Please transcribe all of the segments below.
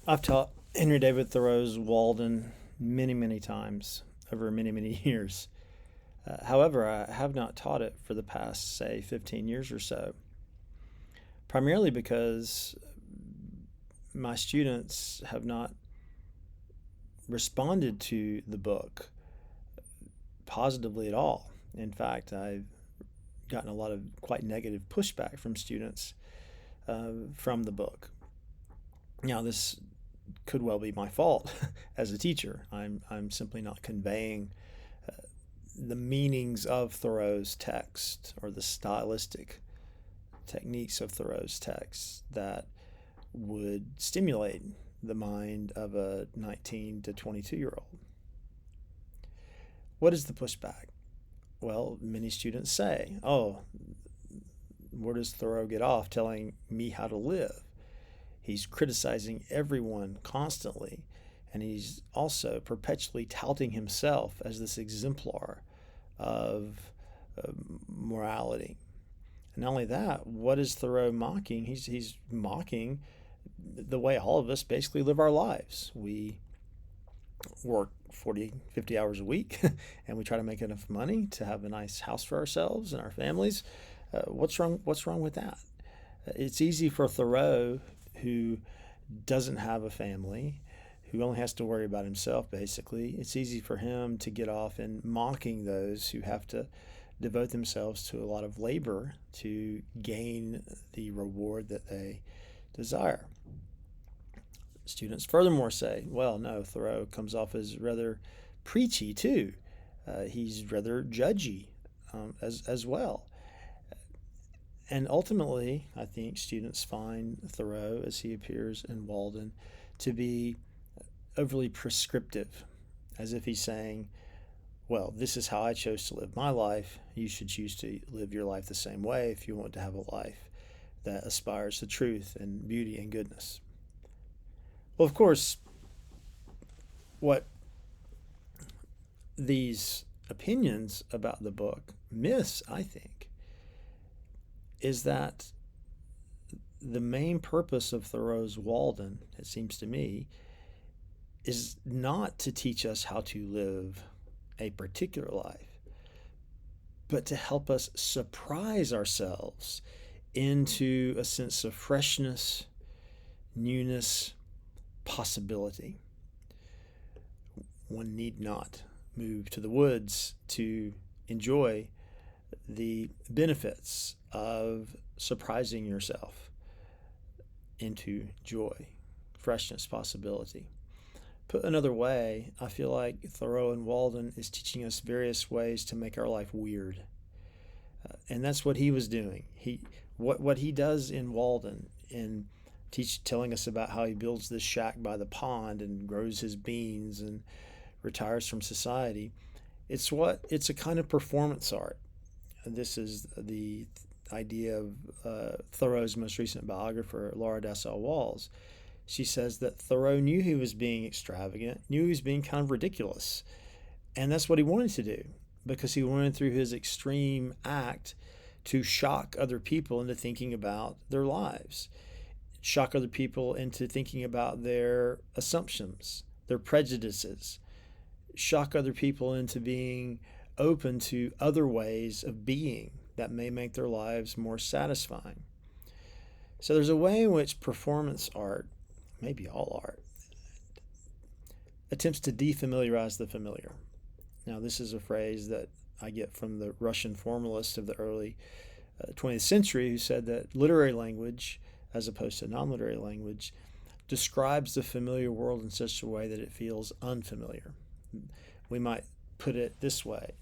I've taught Henry David Thoreau's Walden many, many times over many, many years. However, I have not taught it for the past, say, 15 years or so, primarily because my students have not responded to the book positively at all. In fact, I've gotten a lot of quite negative pushback from students from the book. Now, this could well be my fault as a teacher. I'm simply not conveying the meanings of Thoreau's text or the stylistic techniques of Thoreau's text that would stimulate the mind of a 19 to 22-year-old. What is the pushback? Well, many students say, oh, where does Thoreau get off telling me how to live? He's criticizing everyone constantly, and he's also perpetually touting himself as this exemplar of morality. And not only that, what is Thoreau mocking? He's mocking the way all of us basically live our lives. We work 40, 50 hours a week, and we try to make enough money to have a nice house for ourselves and our families. What's wrong with that? It's easy for Thoreau, who doesn't have a family, who only has to worry about himself, basically. It's easy for him to get off in mocking those who have to devote themselves to a lot of labor to gain the reward that they desire. Students furthermore say, well, no, Thoreau comes off as rather preachy too. He's rather judgy as well. And ultimately, I think students find Thoreau, as he appears in Walden, to be overly prescriptive, as if he's saying, well, this is how I chose to live my life. You should choose to live your life the same way if you want to have a life that aspires to truth and beauty and goodness. Well, of course, what these opinions about the book miss, I think, is that the main purpose of Thoreau's Walden, it seems to me, is not to teach us how to live a particular life, but to help us surprise ourselves into a sense of freshness, newness, possibility. One need not move to the woods to enjoy the benefits of surprising yourself into joy, freshness, possibility. Put another way, I feel like Thoreau in Walden is teaching us various ways to make our life weird. And that's what he was doing. What he does in Walden, in telling us about how he builds this shack by the pond and grows his beans and retires from society, it's a kind of performance art. This is the idea of Thoreau's most recent biographer, Laura Dessau-Walls. She says that Thoreau knew he was being extravagant, knew he was being kind of ridiculous. And that's what he wanted to do, because he wanted, through his extreme act, to shock other people into thinking about their lives, shock other people into thinking about their assumptions, their prejudices, shock other people into being open to other ways of being that may make their lives more satisfying. So there's a way in which performance art, maybe all art, attempts to defamiliarize the familiar. Now, this is a phrase that I get from the Russian formalists of the early 20th century, who said that literary language, as opposed to non-literary language, describes the familiar world in such a way that it feels unfamiliar. We might put it this way.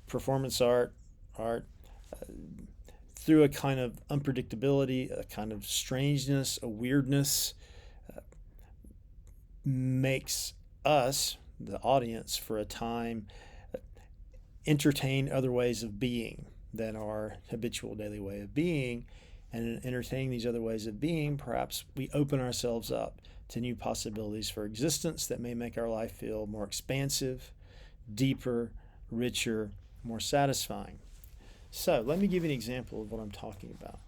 Performance art, through a kind of unpredictability, a kind of strangeness, a weirdness, makes us, the audience, for a time, entertain other ways of being than our habitual daily way of being. And in entertaining these other ways of being, perhaps we open ourselves up to new possibilities for existence that may make our life feel more expansive, deeper, richer, more satisfying. So let me give you an example of what I'm talking about.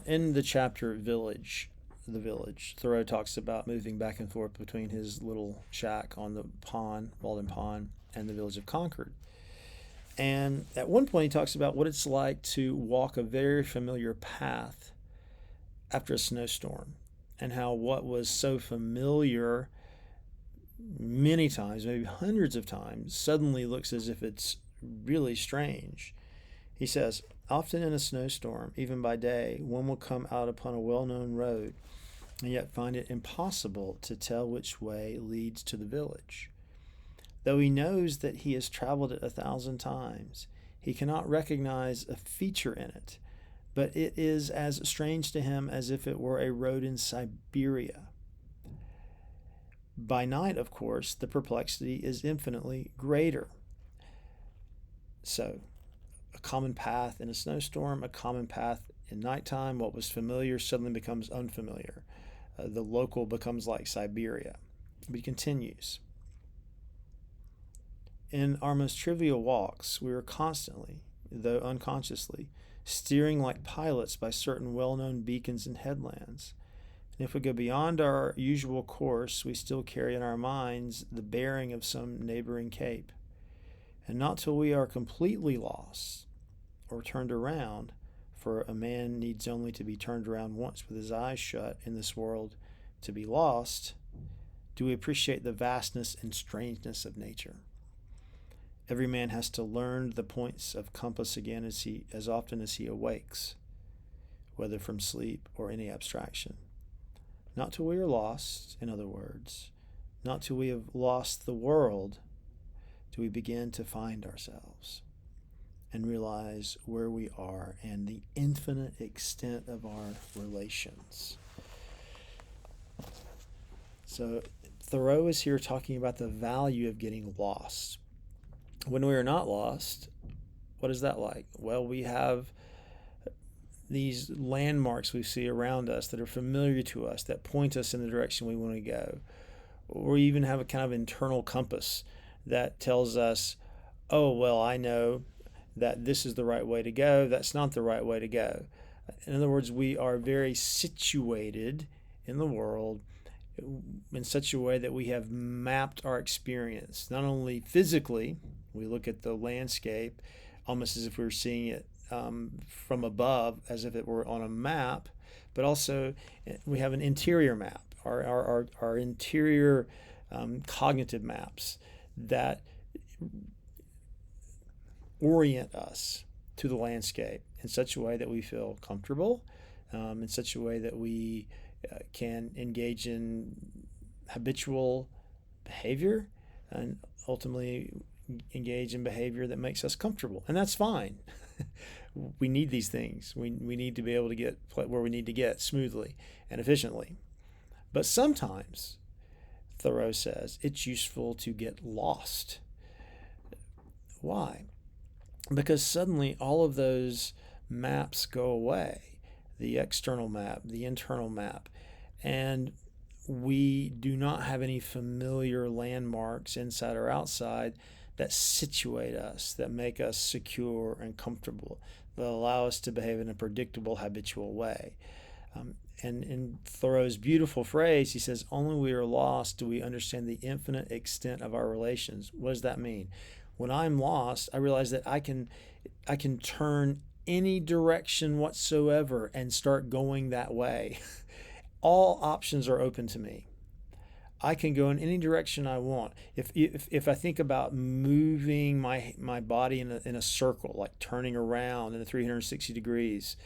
In the chapter the village, Thoreau talks about moving back and forth between his little shack on the pond, Walden Pond, and the village of Concord. And at one point, he talks about what it's like to walk a very familiar path after a snowstorm, and how what was so familiar many times, maybe hundreds of times, suddenly looks as if it's really strange. He says, often in a snowstorm, even by day, one will come out upon a well-known road and yet find it impossible to tell which way leads to the village. Though he knows that he has traveled it 1,000 times, he cannot recognize a feature in it, but it is as strange to him as if it were a road in Siberia. By night, of course, the perplexity is infinitely greater. So, a common path in a snowstorm, a common path in nighttime, what was familiar suddenly becomes unfamiliar. The local becomes like Siberia. But he continues. In our most trivial walks, we are constantly, though unconsciously, steering like pilots by certain well-known beacons and headlands. And if we go beyond our usual course, we still carry in our minds the bearing of some neighboring cape. And not till we are completely lost or turned around, for a man needs only to be turned around once with his eyes shut in this world to be lost, do we appreciate the vastness and strangeness of nature. Every man has to learn the points of compass again as often as he awakes, whether from sleep or any abstraction. Not till we are lost, in other words, not till we have lost the world, do we begin to find ourselves and realize where we are and the infinite extent of our relations. So Thoreau is here talking about the value of getting lost. When we are not lost, what is that like? Well, we have these landmarks we see around us that are familiar to us, that point us in the direction we want to go. Or we even have a kind of internal compass that tells us, oh, well, I know that this is the right way to go. That's not the right way to go. In other words, we are very situated in the world in such a way that we have mapped our experience, not only physically. We look at the landscape almost as if we were seeing it from above, as if it were on a map, but also we have an interior map, our interior cognitive maps that orient us to the landscape in such a way that we feel comfortable, in such a way that we can engage in habitual behavior and ultimately engage in behavior that makes us comfortable. And that's fine. We need these things. We need to be able to get where we need to get smoothly and efficiently. But sometimes, Thoreau says, it's useful to get lost. Why? Because suddenly all of those maps go away, the external map, the internal map, and we do not have any familiar landmarks inside or outside that situate us, that make us secure and comfortable, that allow us to behave in a predictable, habitual way. And in Thoreau's beautiful phrase, he says, only we are lost do we understand the infinite extent of our relations. What does that mean? When I'm lost, I realize that I can turn any direction whatsoever and start going that way. All options are open to me. I can go in any direction I want. If I think about moving my body in a circle, like turning around in a 360 degrees,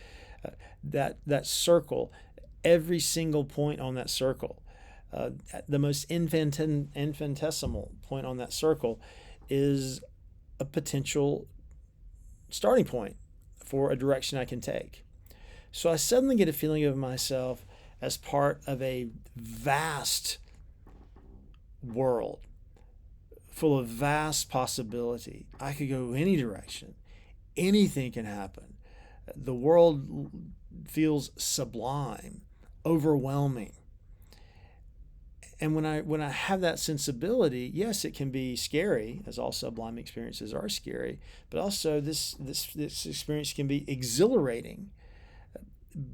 that circle, every single point on that circle, the most infinitesimal point on that circle is a potential starting point for a direction I can take. So I suddenly get a feeling of myself as part of a vast world full of vast possibility. I could go any direction. Anything can happen. The world feels sublime, overwhelming. And when I have that sensibility, yes, it can be scary, as all sublime experiences are scary, but also this experience can be exhilarating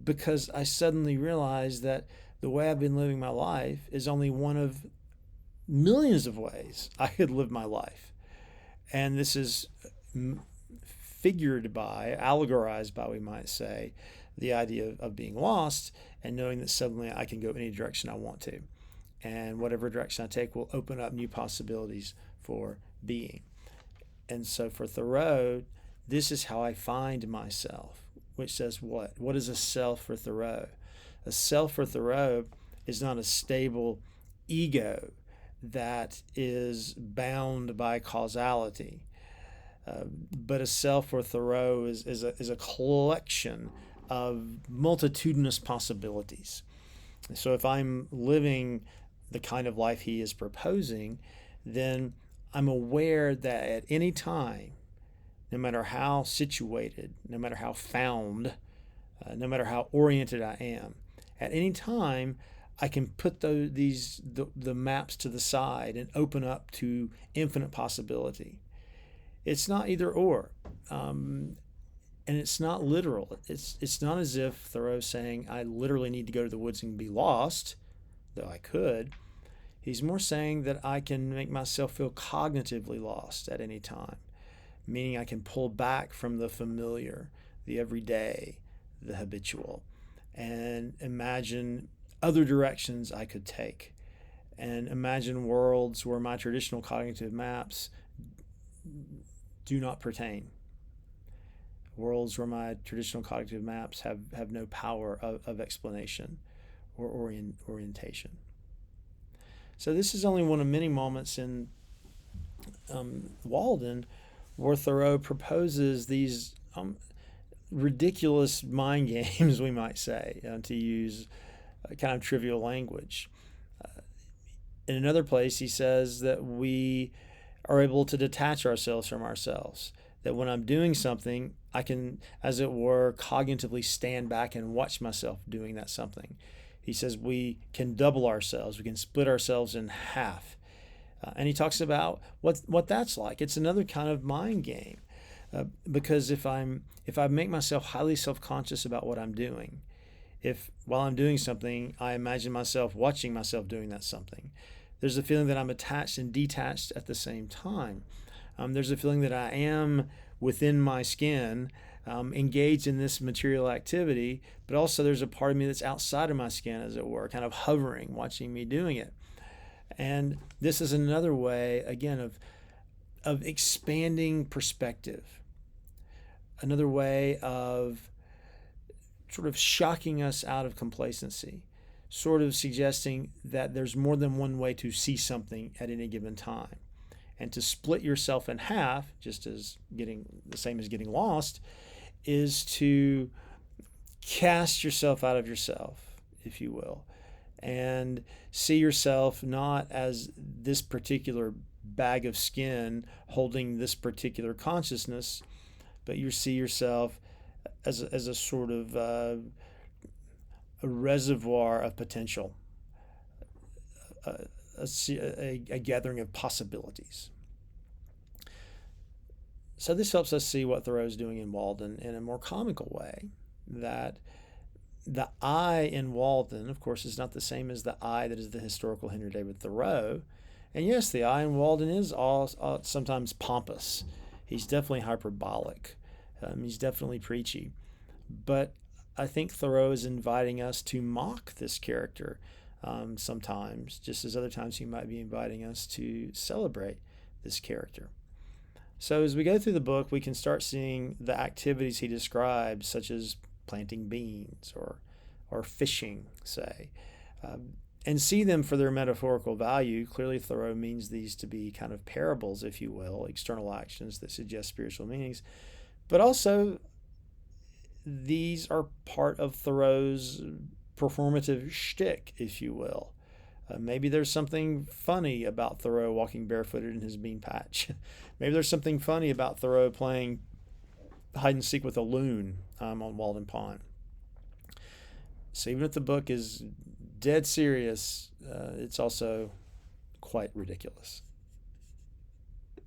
because I suddenly realized that the way I've been living my life is only one of millions of ways I could live my life. And this is figured by, allegorized by, we might say, the idea of being lost and knowing that suddenly I can go any direction I want to. And whatever direction I take will open up new possibilities for being. And so for Thoreau, this is how I find myself, which says what? What is a self for Thoreau? A self for Thoreau is not a stable ego that is bound by causality. But a self for Thoreau is a collection of multitudinous possibilities. So if I'm living the kind of life he is proposing, then I'm aware that at any time, no matter how situated, no matter how found, no matter how oriented I am, at any time I can put the maps to the side and open up to infinite possibility. It's not either or, and it's not literal. It's not as if Thoreau's saying I literally need to go to the woods and be lost, though I could. He's more saying that I can make myself feel cognitively lost at any time, meaning I can pull back from the familiar, the everyday, the habitual, and imagine other directions I could take, and imagine worlds where my traditional cognitive maps do not pertain, worlds where my traditional cognitive maps have no power of explanation or orientation. So this is only one of many moments in Walden where Thoreau proposes these ridiculous mind games, we might say, to use kind of trivial language. In another place, he says that we are able to detach ourselves from ourselves, that when I'm doing something, I can, as it were, cognitively stand back and watch myself doing that something. He says we can double ourselves, we can split ourselves in half. And he talks about what that's like. It's another kind of mind game, because if I make myself highly self-conscious about what I'm doing, if while I'm doing something, I imagine myself watching myself doing that something, there's a feeling that I'm attached and detached at the same time. There's a feeling that I am within my skin, engaged in this material activity, but also there's a part of me that's outside of my skin, as it were, kind of hovering, watching me doing it. And this is another way, again, of expanding perspective, another way of sort of shocking us out of complacency, sort of suggesting that there's more than one way to see something at any given time. And to split yourself in half, just as getting the same as getting lost, is to cast yourself out of yourself, if you will, and see yourself not as this particular bag of skin holding this particular consciousness, but you see yourself as a sort of a reservoir of potential, a gathering of possibilities. So this helps us see what Thoreau is doing in Walden in a more comical way, that the I in Walden, of course, is not the same as the I that is the historical Henry David Thoreau. And yes, the I in Walden is sometimes pompous. He's definitely hyperbolic. He's definitely preachy. But I think Thoreau is inviting us to mock this character sometimes, just as other times he might be inviting us to celebrate this character. So as we go through the book, we can start seeing the activities he describes, such as planting beans or fishing, say, and see them for their metaphorical value. Clearly, Thoreau means these to be kind of parables, if you will, external actions that suggest spiritual meanings. But also, these are part of Thoreau's performative shtick, if you will. Maybe there's something funny about Thoreau walking barefooted in his bean patch. Maybe there's something funny about Thoreau playing hide and seek with a loon on Walden Pond. So even if the book is dead serious, it's also quite ridiculous.